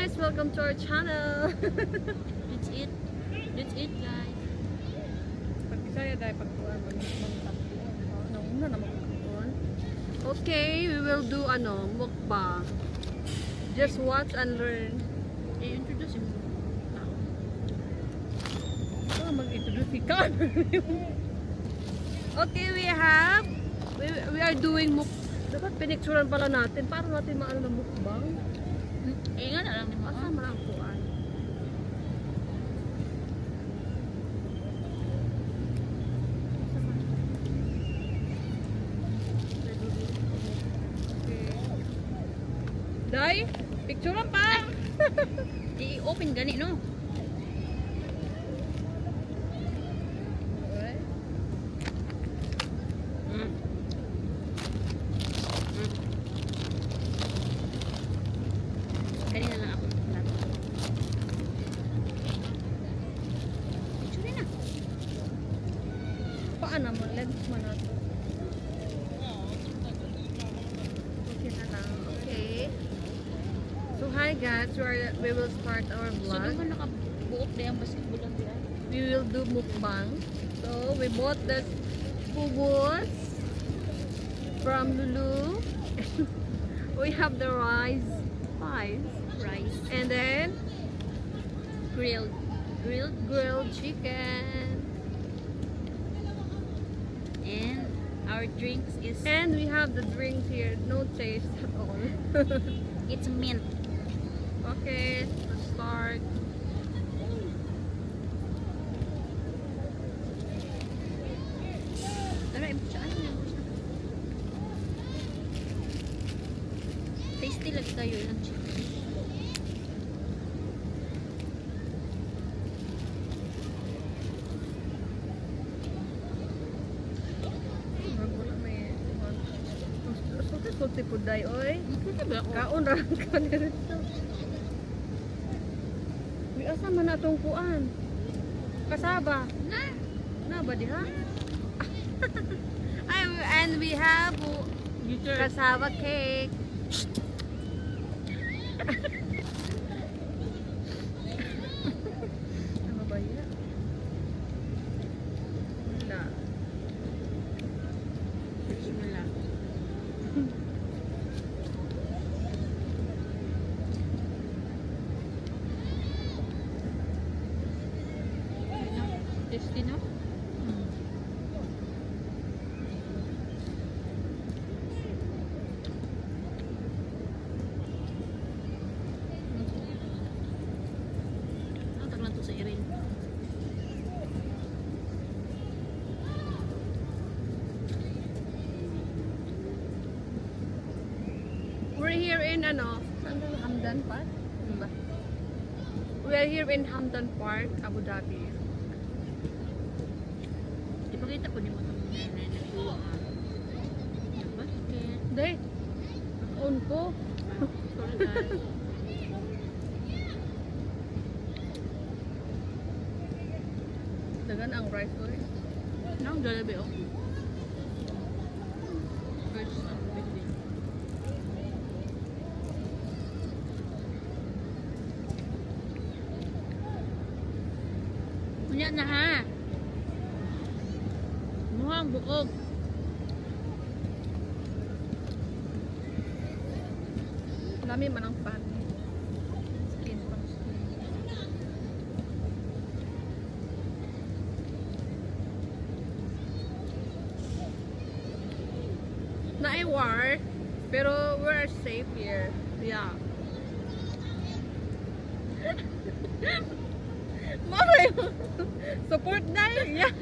guys, welcome to our channel. Let's eat. Let's eat, guys. Pag-isaya dahil pagkuhan nauna na magkuhan. Okay, we will do mukbang. Just watch and learn. I-introduce yung tao. Mag-introduce ikaw. Okay, we are doing dapat pinicturean pala natin para natin maano na mukbang. Nga na lang ni mo. Asa man ang kuan. Day, picturean pa. I-open gani, no? Gani na lang ako. Picture na. Paano mo? Lens mo na to. Okay na lang. Okay. So hi guys, we will start our So, vlog. doon ka nakabuot na yung basketball ang biyan. We will do mukbang. So we bought this pubos from Lulu. We have the rice, Rice. and then Grilled grilled chicken, and our drinks is and we have the drinks here. No taste at all. it's mint. Okay, let's start. Tara, ano yan? Tasty lang kayo ng chicken. Wala may sulti po day oy. Ano ba ako? Kaon ra ka dito. Wi asa man na tong kuan? Kasaba. Na ba diha? And we have kasaba cake. Ano ba yan? Wala. Bismillah. Tasty na? Tag lang to sa irin. We're here in saan ba? Hamdan Park? Ano ba? We're here in Hamdan Park, Abu Dhabi. Ipakita ko ni mo itong nagkuha nga. Yung basket. Day, on ko. Sorry guys. Dagan ang rice oil. Nang Jollibee oh. First big deal. Kunya na ha. Mukhang bukog. Lami man ang pan. Skin pang skin. Na-war, pero we're safe here. Yeah. Maray mo. Support na yun. Yeah.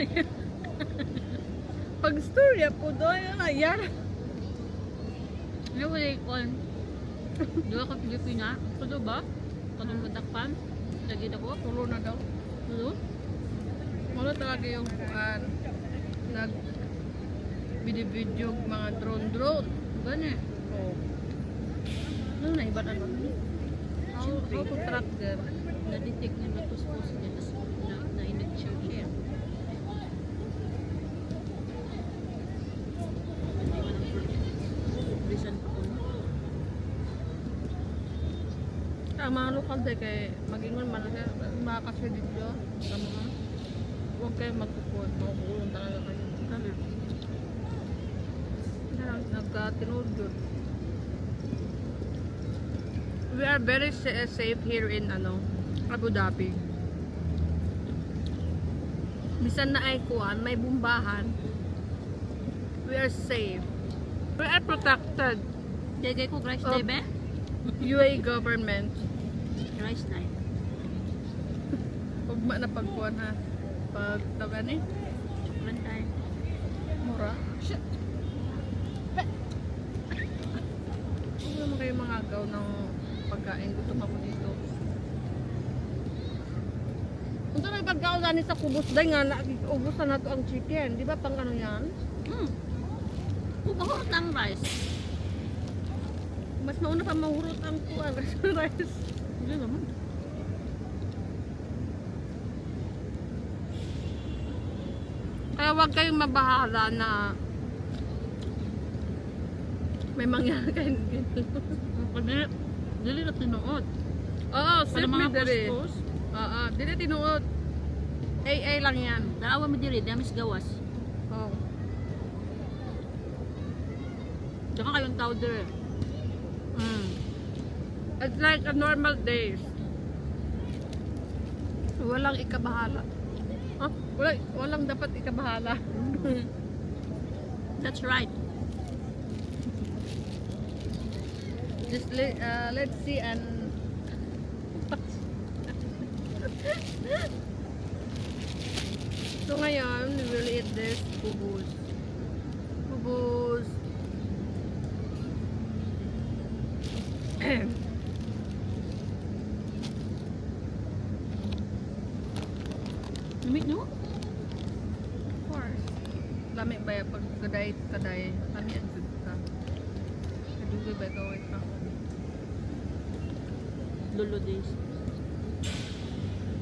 Pag story po doon, yan. Ano wala ikon? Dua ka Pilipina? Tulo ba? Kanong madakpan? Lagi na ko? Tulo na daw. Tulo? Wala talaga yung kuan. Nag video mga drone. Gani. Oh. Ano na iba na nun? How to track them? Na-detect niya na puspos niya. Tapos na-inag-share siya. Bisan pa ko. Ang mga lokal day kay magingon man siya makakasya dito sa mga huwag kayo magkukod, makukulong talaga kayo. Sabi. Nagka-tinood yun. We are very safe here in Abu Dhabi. Bisan na ay kuan, may bumbahan. We are safe. We are protected. Dagay ko rice Oh. day be? UAE government. Rice day. Huwag na pagkuhan ha. Pag taga ni, One time. mura. Shit. Huwag naman kayo mga agaw ng pagkain. Gutom ako dito. Kung may pagkaon na sa kubos day nga, ubusan na to ang chicken. Di ba pang ano yan? Kumahurot ng rice. Mas mauna pa mahurot ang kuwan rice. Hindi naman. Kaya huwag kayong mabahala na may mangyari kayo dito. Dili na tinuot. Oo, Para safe mga me diri. kuskus. Oo, dili tinuot. AA lang yan. Daawa mo diri, damis gawas. Oo. Saka kayong tao diri. It's like a normal days. Walang ikabahala. Huh? Walang dapat ikabahala. That's right. Just let's see and so ngayon, we will eat this bubus. Bubus. Lamig no? Of course. Lami ba ya pag kaday lami ang good ka. Kadugay ba gawin ka? Lolo days.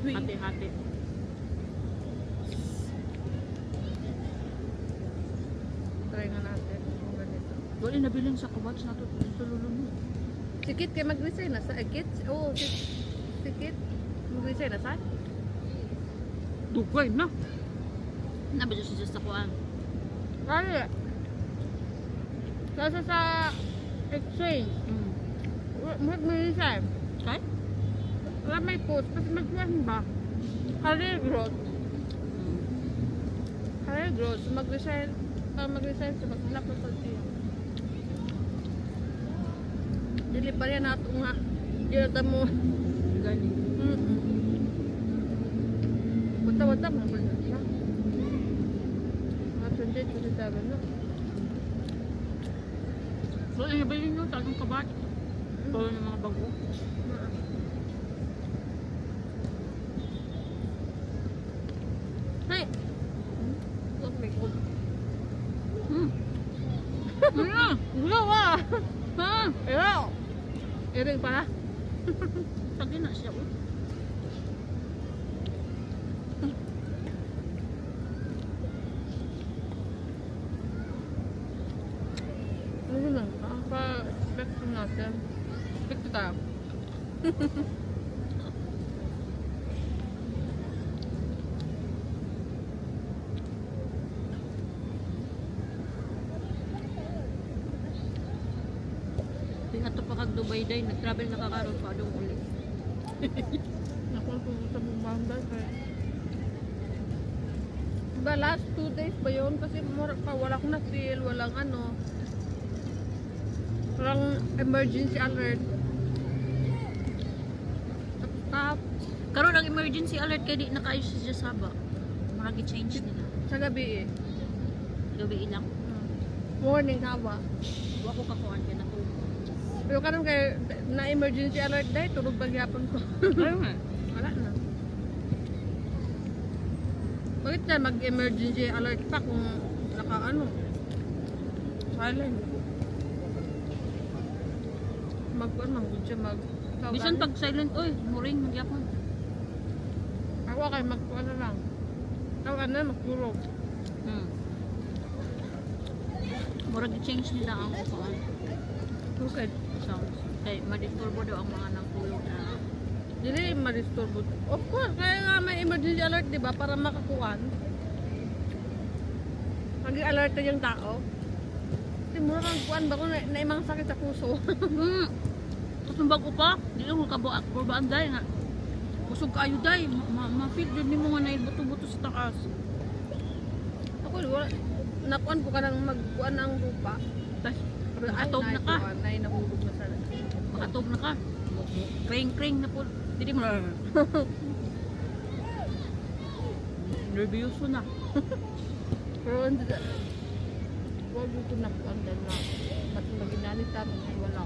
Uy. Hati-hati. Try nga natin kung ganito. Wala nabilin sa kabats na to sa lolo mo. Sikit kay mag-resign na sa kit. Oo, sikit. Mag-resign na sa? Dugay na. Nabadyo siya sa kuan. Kaya. Nasa sa exchange. Mag-resign. Kay? Wala may post. Kasi mag-resign ba? Career growth. Career growth. So mag-resign. Mag-resign sa mag-hanap na sa siya. Dili pa rin nato nga. Ginata mo. Gani. Wata-wata mo ba siya? Mga 28, 27 na. Wala nabilin nyo sa akong kabats. Wala ng mga bago. Hey! Look, may cold. Gulo ah! Ha? Ayaw! Iring pala. Tagi na siya. Ano lang? Pa-expect natin. Expect tayo. Ato pa kag Dubai day, nag-travel na kakaroon pa adong ulit. Naku, kung sa bumanda kaya. Diba last 2 days ba yun? Kasi wala akong na-feel, walang walang emergency alert. Tap, Karon ang emergency alert kay di nakaayos sa Saba. Maragi change nila. sa gabi eh. Gabi ilang. Morning hawa. Wa ko kakuan kay nako. Pero karon kay na emergency alert day, tulog pagyapon ko. Ayun nga. Wala na. Bakit na mag-emergency alert pa kung silent? Siya Bisan pag silent oy, muring magyapon. Ako kay magkuhan lang. Tawagan na, magtulog. Murag i-change nila ang kuan. Okay. Sounds. Kay madisturbo daw ang mga nang tulog na Dili ma-restore po. Of course, kaya nga may emergency alert, di ba? Para makakuan. Mag-alert na yung tao. Di mo kang kuan ba kung naimang sakit sa puso. Tapos nung bago pa, di ko kabaan dahil nga. Busog kayo dahil, ma-feel din mo nga na buto-buto sa taas. Ako, wala. Nakuan ko ka nang magkuan ng lupa. Tapos, makatog na ka. Ay, nahulog na sa... Makatog na ka. Kring-kring na po. Hindi mo na. Nervyoso na. Pero hindi na. Huwag dito nakuan din na. Ba't maginanit tapos wala.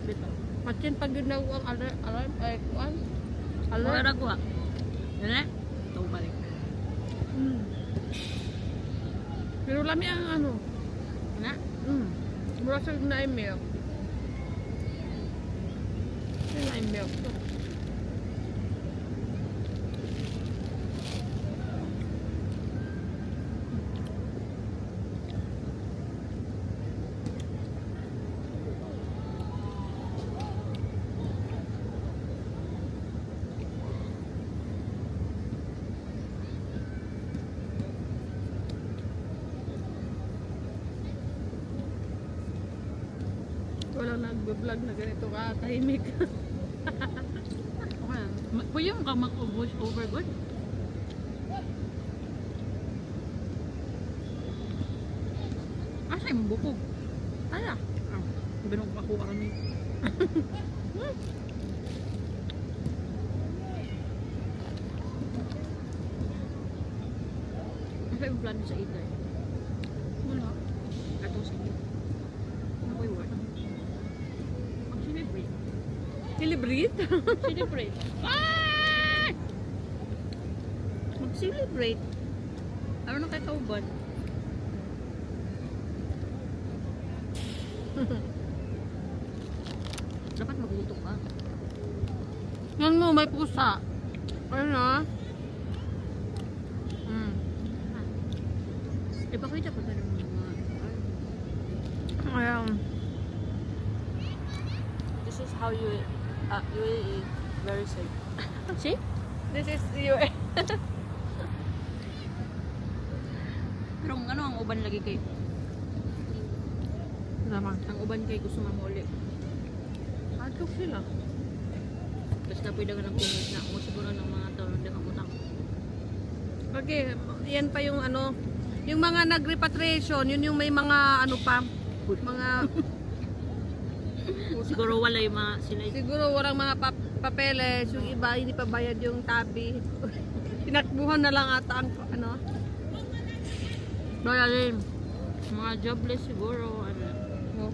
Bito. Matyan pag ginawa ang alarm, ay kuan. Wala Alert. na ko ha. Yan eh. Ito balik. Pero lami ang ano. Na? Mura sa na milk. Na milk. Walang nag-vlog na ganito ka, tahimik. Okay. Pwede mo kang mag-voice over good? Asa yung bukog? Kaya. Binong ako kami. Ano yung plano sa ito eh? Wala. Katong sa iyo. Ano ko yung word? Mag-celebrate. Celebrate? Celebrate. Ah! Mag-celebrate. Ano na kay kauban? Dapat magluto ka. Yan mo, may pusa. Ayun na. Ipakita ko tayo ng mga... Ayan. This is how you eat very safe. See? This is you. Pero ano ang uban lagi kay... Naman. Ang uban kay gusto mamuli. Atok sila. Tapos na pwede ka ng kumit na mo siguro ng mga taon na kamutang. Okay, yan pa yung ano, yung mga nag-repatriation, yun yung may mga ano pa, mga Siguro wala yung mga sila. siguro walang mga papeles, yung iba hindi pa bayad yung tabi. Tinakbuhan na lang ata ang ano. Wala rin. Mga jobless siguro. Ano. No.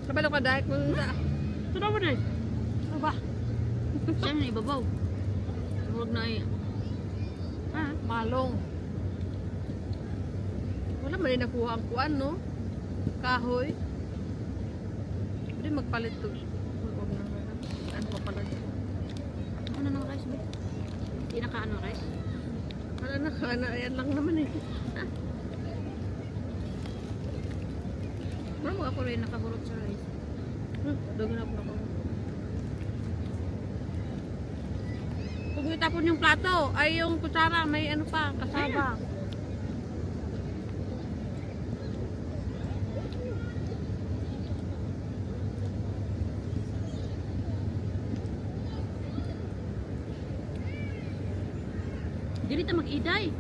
Kabalo ka dahil kung sa Ito na mo rin. ano ba? Saan na ibabaw? Huwag na ay... Ha? Malong. Wala man rin nakuha ang kuan, no? Kahoy. Pwede magpalit to. Huwag na. Ano pa pala dito? Ano ng rice ba? Hindi na kaano rice? Wala na, ayan lang naman eh. Pero ako rin nakaburot sa rice. Doon ako. Kung itapon yung plato, ay yung kutsara, may ano pa, kasaba. Dili ta mag-iday.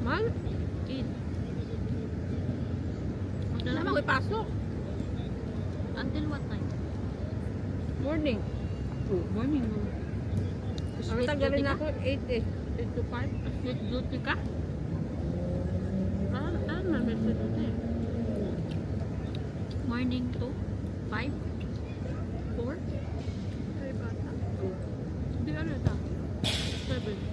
Mal, Id. wala Magdala mo ipasok. Until what time? Morning. Oh, morning. Ang tagalin ako, 8 eh. 8 to 5. Sweet duty ka? Saan man may sweet eh? Morning to 5? 4? Ay, bata. Hindi ano ito? 7.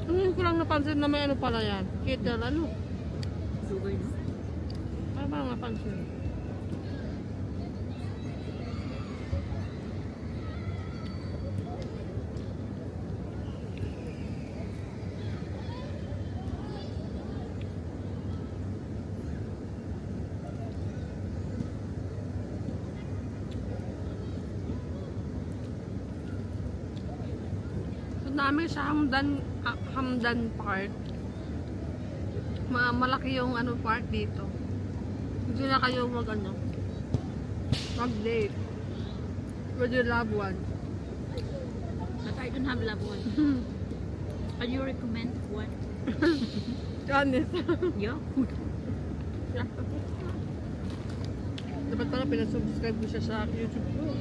Ano ko lang napansin na may ano pala yan? Kettle, ano? Sugay no? Parang mga function. So, namin sa Hamdan Park. Malaki yung ano park dito. Hindi na kayo mag-date with your loved one. But I don't have loved one. Can you recommend one? Honest. Yeah. Dapat pala pinasubscribe ko siya sa YouTube ko.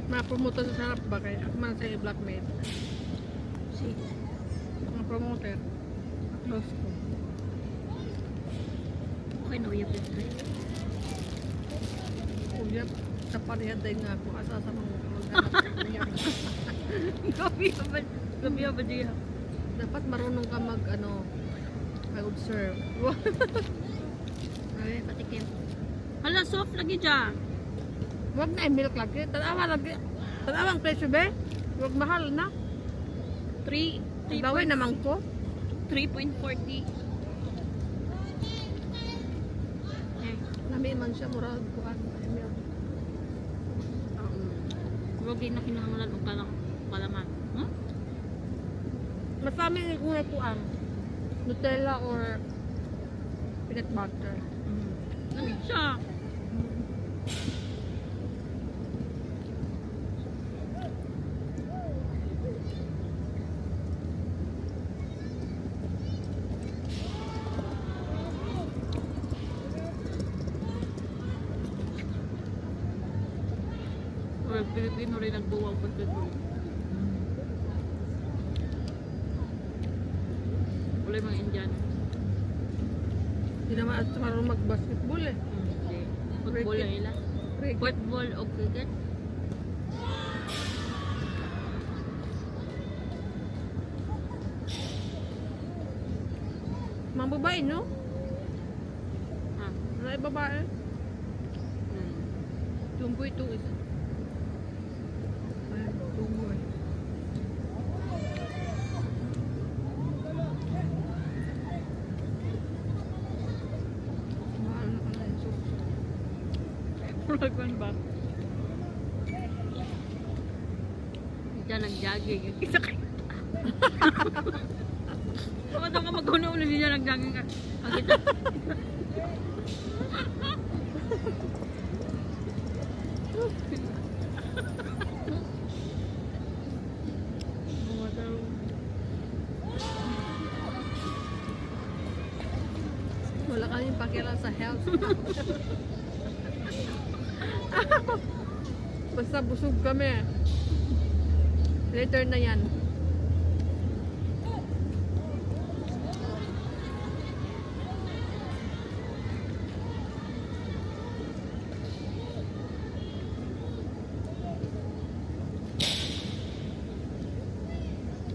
Ma-promote sa sarap ba kaya? Ako man sa blackmail. See. Mga promoter. Close ko. Okay, no, you have this right? Kung yan, sa pareha din nga ako. Asa sa mga mag-anak. Gabi ba diya? Dapat marunong ka mag-observe. Ay, patikim. Hala, soft lagi dyan. Huwag na milk lagi. Tanawa lagi. Tanawa ang presyo be. Huwag mahal na. 3. Gawin naman ko. 3.40. Lami man siya. Murag ko milk. Huwag din na kinahanglan o kalaman. Huh? Mas lami kung nakuan. Nutella or peanut butter. Lamig siya. Or Pilipino rin ang duwang pagkatuloy. Wala yung mga Indian. Hindi naman at marunong mag-basketball eh. Hindi. Football na nila. Cricket. Football o cricket. Mga babae, no? Ah. Mga babae. Hmm. Tumboy ito isa. Ay, tumboy. Mahal na ka na yung soup. Muragan ba? Diyan nag-jogging. Isa kayo. Bakit ako mag-una-una siya nag-jogging ka? Ang kita. Wala kaming pakialam sa health. Basta busog kami. Later na yan.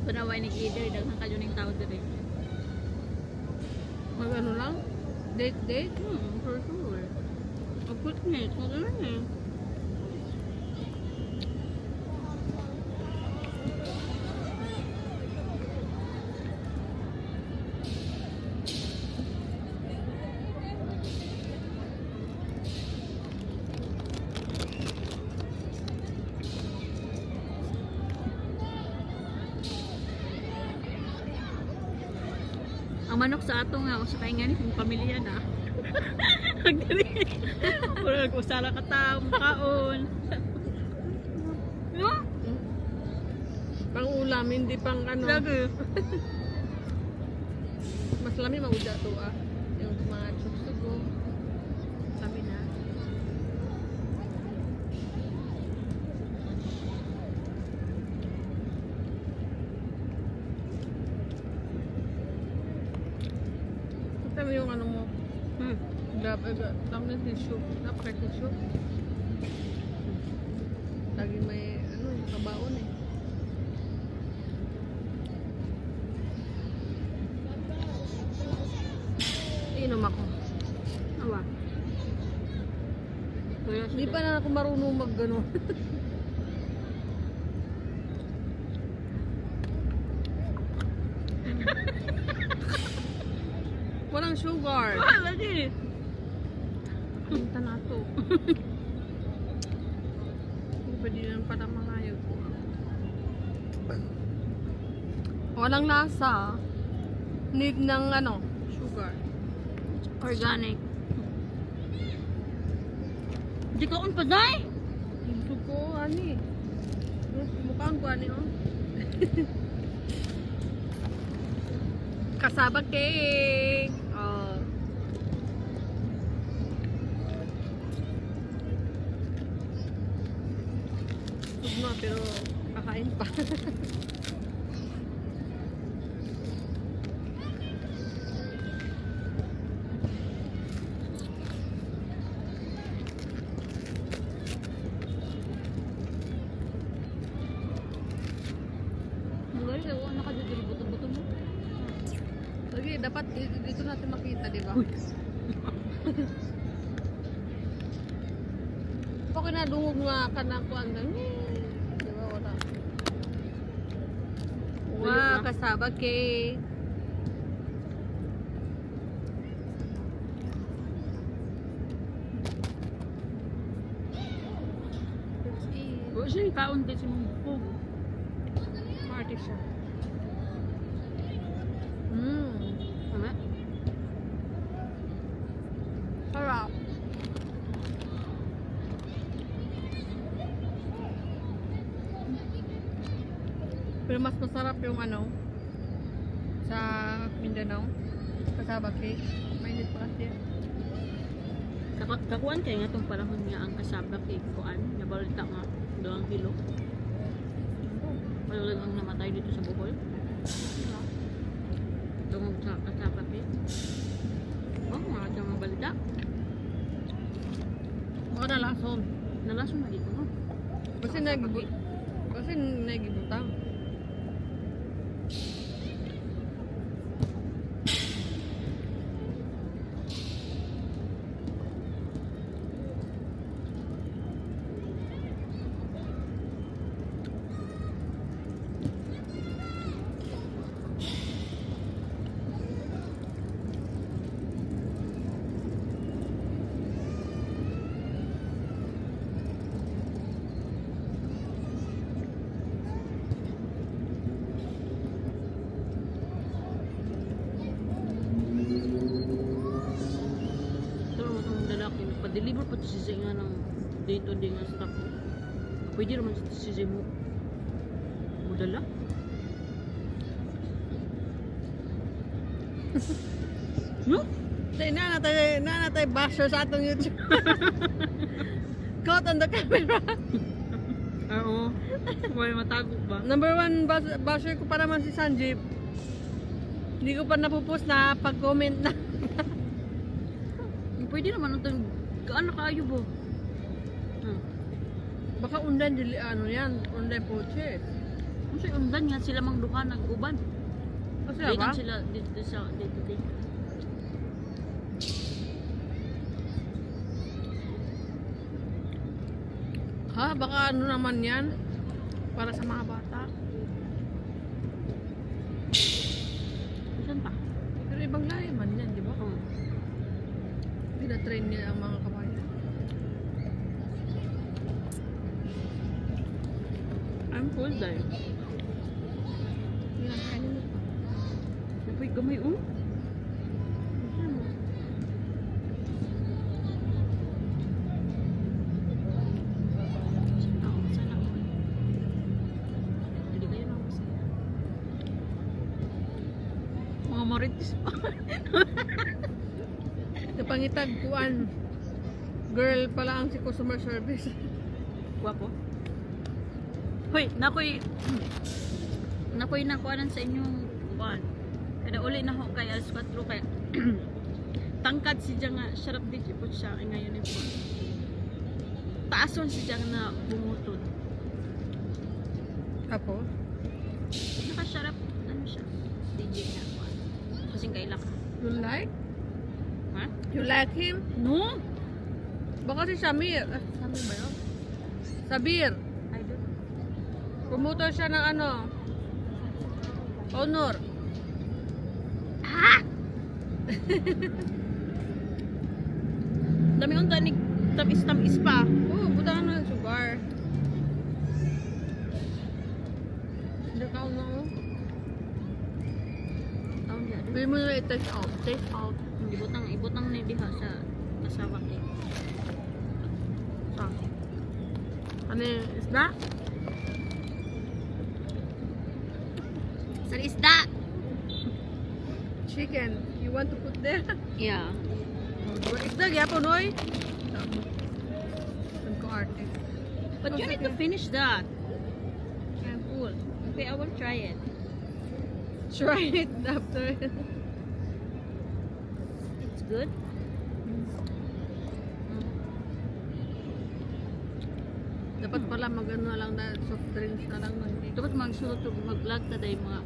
Panaway ni Kider, daghang kayo ng tao dito. Mag ano lang? Date? For sure. Kaput niya, kung ano niya. Ang manok sa ato nga, sa kaingan ni kung pamilya na. Ang galing. Pura nag-usala ka tao, makaon. No? Pang ulam, hindi pang ano. Lagi. Mas lami mauda to ah. Yung mga chuksugo. Lami na. Ito mo yung ano mo. Lang na tissue. Napaka-tissue. Lagi may ano, kabaon eh. Inom ako. Awa. Kaya Hindi pa na ako marunong mag gano'n. Walang sugar. Ah, lagi. Punta na to. Pwede na pala mangayod ko. Walang lasa. Need ng ano, sugar. Organic. Di ka on pa, day? Gusto ko, ani. Mukhang ko, ani, oh. Kasaba cake. Oh. Tugma, pero kakain pa. Magaling ako, nakadudiri buto-buto mo. Sige, dapat dito natin makita, di ba? Okay na, dungog nga ka na ko ang di ba, wala. Wow, kasaba cake. Let's eat. O siya, kaon din si mong bukog. Marty siya. Tama? Sarap. Pero mas masarap yung ano sa Mindanao. Kasaba cake. Mainit pa kasi. Kakuan kay nga itong panahon nga ang kasaba kay kuan. Nabalita nga, 2 kilo. Ano lang ang namatay dito sa Bohol? Tungkol sa kasaba kay. Oh, mga siyang mabalita. Baka nalason. Nalason na dito, no? Kasi nagibutang. Pero itong lalaki, nagpa-deliver pa ito si Zay nga ng day-to-day nga stock mo. Pwede naman si Zay mo. Mudala? No? Nanatay basher sa atong YouTube. Caught on the camera. Oo. Wala matago ba? Number 1 basher ko pa naman si Sanjeev. Hindi ko pa napupost na pag-comment na. Pwede naman itong gaano kayo bo? Baka undan ano yan, undan poche. Kasi undan nga sila mang duha nag-uban. Kasi Dito ba? sila dito sa day-to-day. Ha, baka ano naman yan? Para sa mga bata. Saan pa? Pero ibang lahi man yan, di ba? Oo. Pina-train nila ang mga kabayo. I'm full dahil. Yan, kainin mo pa. Napay gamay Sana all. Hindi kayo na masaya. Mga marites pa. Kapangitag kuan. Girl pala ang si customer service. Guwapo. Hoy, nakoy nakuanan sa inyong kuan. Kada uli na ho kay alas 4 kay tangkad si Jang nga sarap di po siya kay ngayon po. Taason si Jang na bumutod. Tapos? Nakasarap ano siya. DJ na kuan. Kasing kaila ka. You like? Ha? You like him? No! Baka si Samir. Samir ba yun? Sabir. I don't. Promoter siya ng ano? Honor. Ha? Dami unta ni tamis-tamis pa. Oo, buta na ng sugar. Hindi ka na oh. Taon dia. Pwede mo na i-take out. Take out. Ibutang ni diha sa kasawak ni. Ah. Ano yung isda? Sa isda. Chicken. You want to put there? Yeah. Isda, gyapon, oy. Ang ko-arte. But you need to finish that. I'm full. Okay, I will try it. Try it after. It's good. Dapat pala mag-ano na lang na soft drinks na lang. Dapat magsulot o mag-vlog ta dahil mga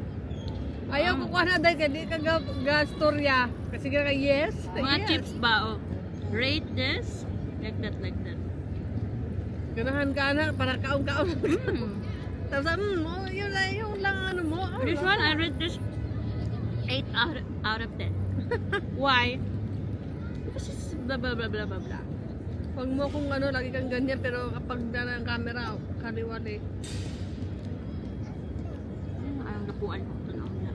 Ayaw ko kuha na dahil kadi ka ga-storya. Kasi ka yes. mga yes. chips ba oh. Rate this like that. Ganahan ka na para kaon-kaon. Mm. Tapos oh, yun lang ano mo. Oh, This one I rate this 8 out of 10. Why? Because it's blah blah blah blah blah blah. Pag mo kung ano, lagi kang ganyan pero kapag na ng camera, kaliwali. Ayaw nakuhaan ko ito na ako niya.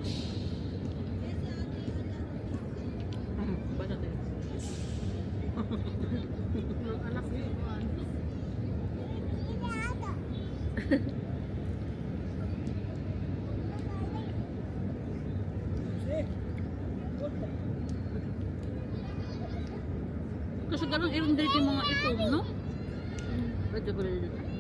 Bata tayo. Anak niyo. Kasi ganun i-render yung mga ito, no? Pwede pala dito.